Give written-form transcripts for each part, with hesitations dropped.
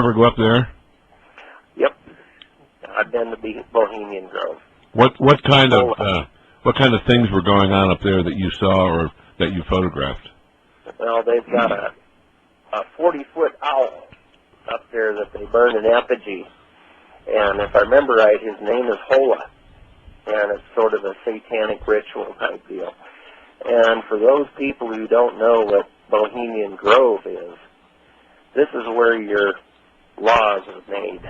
ever go up there? Yep. I've been to Bohemian Grove. What kind of things were going on up there that you saw or that you photographed? Well, they've got a 40-foot owl up there that they burn in effigy. And if I remember right, his name is Hola. And it's sort of a satanic ritual type deal. And for those people who don't know what Bohemian Grove is, this is where your laws are made.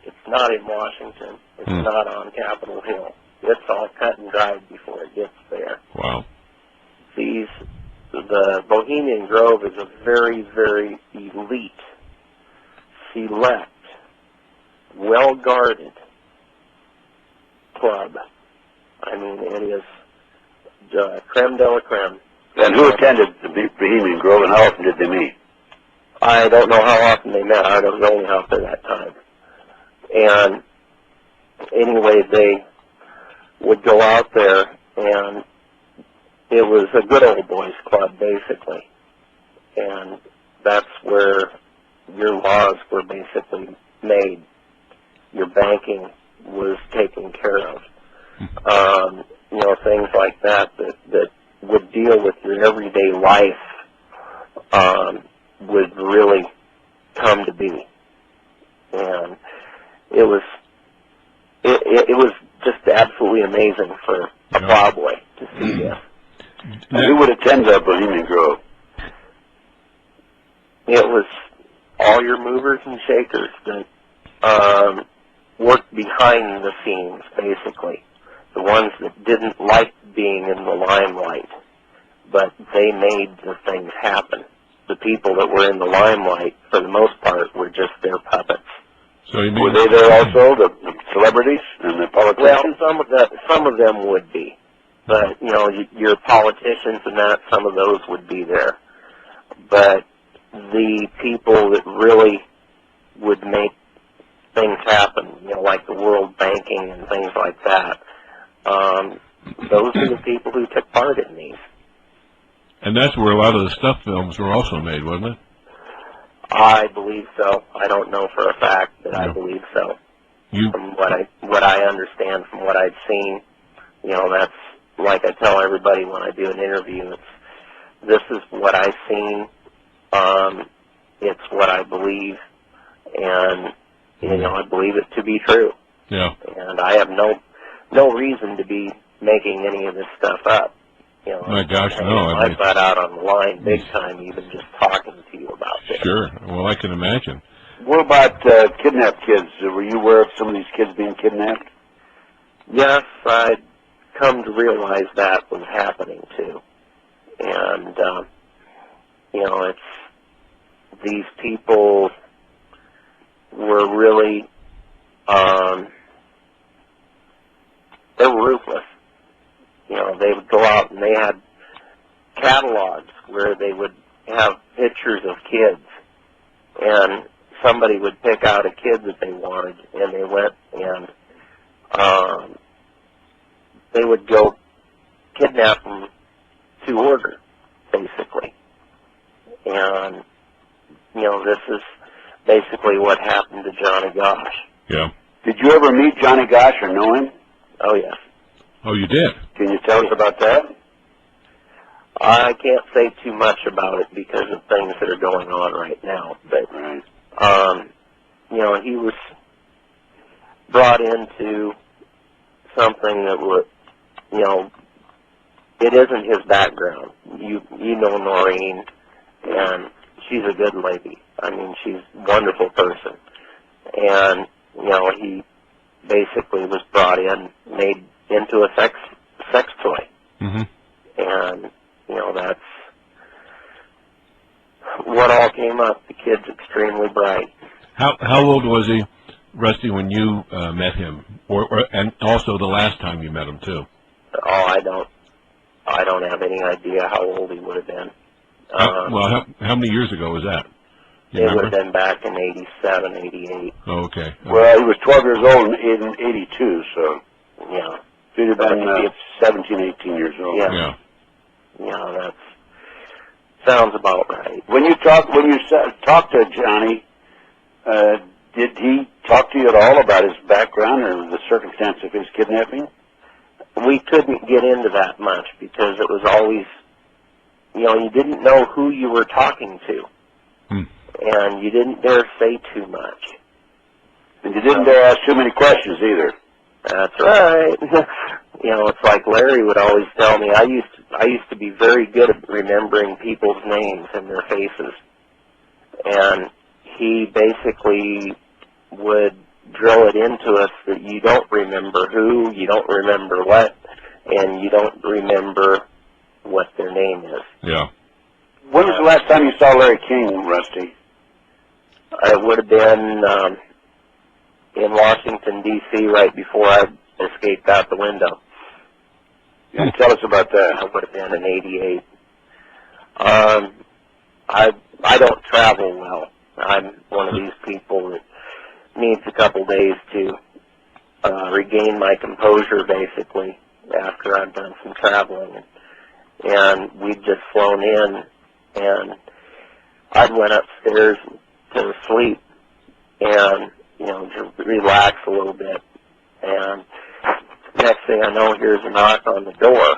It's not in Washington. It's not on Capitol Hill. It's all cut and dried before it gets there. Wow. The Bohemian Grove is a very, very elite, select, well-guarded club. I mean, it is creme de la creme. And who attended the Bohemian Grove, and how often did they meet? I don't know how often they met. I was only out there that time. And anyway, they would go out there, and it was a good old boys club, basically. And that's where your laws were basically made. Your banking was taken care of. You know, things like that would deal with your everyday life would really come to be. And it was just absolutely amazing for a plowboy to see this. Who would attend the Bohemian Grove? It was all your movers and shakers that worked behind the scenes, basically. The ones that didn't like being in the limelight, but they made the things happen. The people that were in the limelight, for the most part, were just their puppets. So you mean were they there also, the celebrities and the politicians? Well, some of them would be. But, you know, your politicians and that, some of those would be there. But the people that really would make things happen, you know, like the world banking and things like that, those are the people who took part in these. And that's where a lot of the stuff films were also made, wasn't it? I believe so. I don't know for a fact, but I believe so. From what I understand, from what I've seen, you know, that's like I tell everybody when I do an interview. This is what I've seen. It's what I believe, and you know, I believe it to be true. Yeah. And I have no reason to be making any of this stuff up. You know, my gosh, no. I got out on the line big time, even just talking to you about this. Sure. Well, I can imagine. What about kidnapped kids? Were you aware of some of these kids being kidnapped? Yes, I'd come to realize that was happening too. And, you know, these people were really, they were ruthless. You know, they would go out and they had catalogs where they would have pictures of kids, and somebody would pick out a kid that they wanted, and they went and they would go kidnap them to order, basically. And, you know, this is basically what happened to Johnny Gosh. Yeah. Did you ever meet Johnny Gosh or know him? Oh, yes. Oh, you did? Can you tell us about that? I can't say too much about it because of things that are going on right now. But, you know, he was brought into something that would, you know, it isn't his background. You know Noreen, and she's a good lady. I mean, she's a wonderful person. And, you know, he basically was brought in, made into a sex toy. Mm-hmm. And, you know, that's what all came up. The kid's extremely bright. How old was he, Rusty, when you met him? And also the last time you met him, too? Oh, I don't have any idea how old he would have been. Well, how many years ago was that? It would have been back in 87, 88. Oh, okay. Well, he was 12 years old in 82, so... Yeah. He'd have been 17, 18 years old. Yeah. Yeah, that sounds about right. When you talk to Johnny, he talk to you at all about his background or the circumstance of his kidnapping? We couldn't get into that much because it was always, you didn't know who you were talking to. And you didn't dare say too much. And you didn't dare ask too many questions either. That's right. It's like Larry would always tell me, I used to be very good at remembering people's names and their faces. And he basically would drill it into us that you don't remember who, you don't remember what, and you don't remember what their name is. Yeah. When was the last time you saw Larry King, Rusty? It would have been in Washington, D.C. right before I escaped out the window. Yeah, tell us about that. It would have been in '88. I don't travel well. I'm one of these people that needs a couple days to regain my composure, basically, after I've done some traveling. And we'd just flown in, and I went upstairs to sleep and, to relax a little bit. And next thing I know, here's a knock on the door,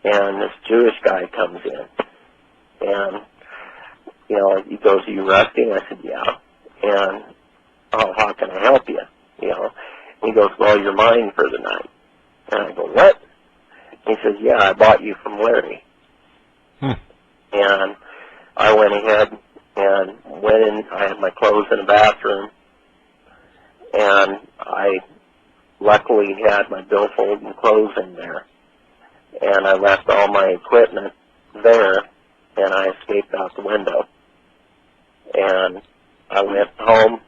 and this Jewish guy comes in. And, he goes, "Are you Rusty?" And I said, "Yeah." And, "Oh, how can I help you?" He goes, "Well, you're mine for the night." And I go, "What?" He says, "Yeah, I bought you from Larry." And I went ahead and went in. I had my clothes in the bathroom, and I luckily had my billfold and clothes in there. And I left all my equipment there, and I escaped out the window. And I went home,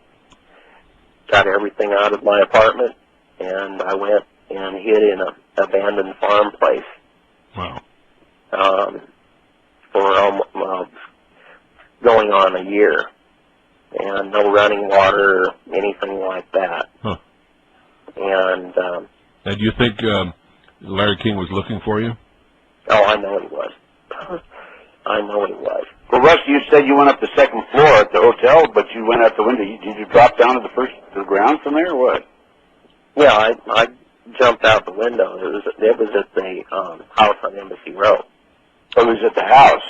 got everything out of my apartment, and I went and hid in an abandoned farm place. Wow. For going on a year, and no running water or anything like that. Huh. And do you think Larry King was looking for you? Oh, I know he was. I know he was. Well, Rusty, you said you went up the second floor at the hotel, but you went out the window. Did you drop down to the ground from there, or what? Yeah, I jumped out the window. It was at the house on Embassy Road. Oh, it was at the house?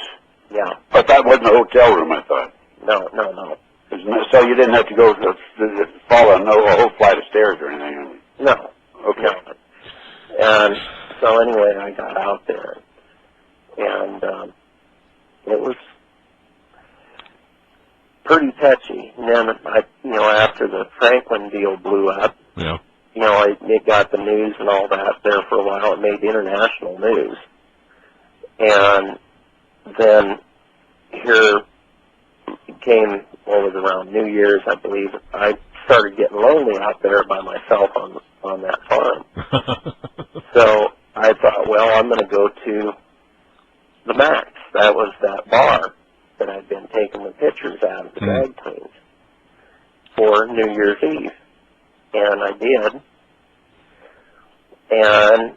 Yeah. But that wasn't a hotel room, I thought. No. So you didn't have to go fall a whole flight of stairs or anything? No. Okay. No. And so anyway, I got out there, and it was pretty touchy. And then after the Franklin deal blew up, yeah, it got the news and all that there for a while. It made international news. And then here came, what was around New Year's, I believe, I started getting lonely out there by myself on that farm. So I thought, well, I'm going to go to the Max. That was that bar that I'd been taking the pictures out of the drag queens for New Year's Eve. And I did. And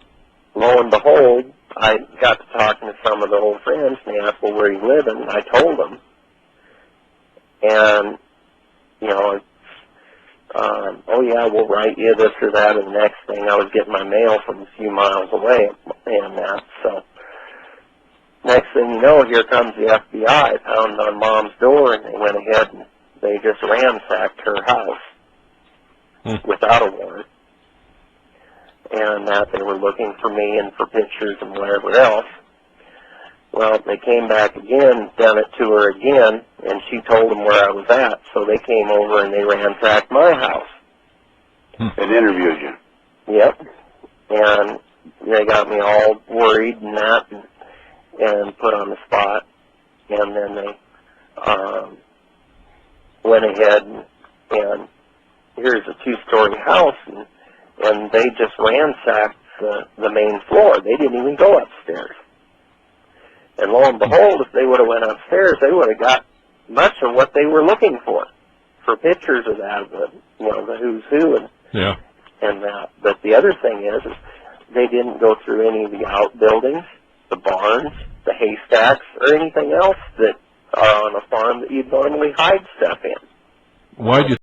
lo and behold, I got to talking to some of the old friends, and they asked, well, where you living? And I told them. And, oh, yeah, we'll write you this or that. And the next thing, I was getting my mail from a few miles away and that. So next thing you know, here comes the FBI, pounding on Mom's door, and they went ahead and they just ransacked her house without a warrant. And that they were looking for me and for pictures and whatever else. Well, they came back again, done it to her again, and she told them where I was at. So they came over and they ransacked my house. And interviewed you. Yep. And they got me all worried and that, and put on the spot. And then they went ahead and here's a 2-story house, and they just ransacked the main floor. They didn't even go upstairs. And lo and behold, if they would have went upstairs, they would have got much of what they were looking for pictures of that, the who's who and that. But the other thing is they didn't go through any of the outbuildings, the barns, the haystacks, or anything else that are on a farm that you'd normally hide stuff in. Why do you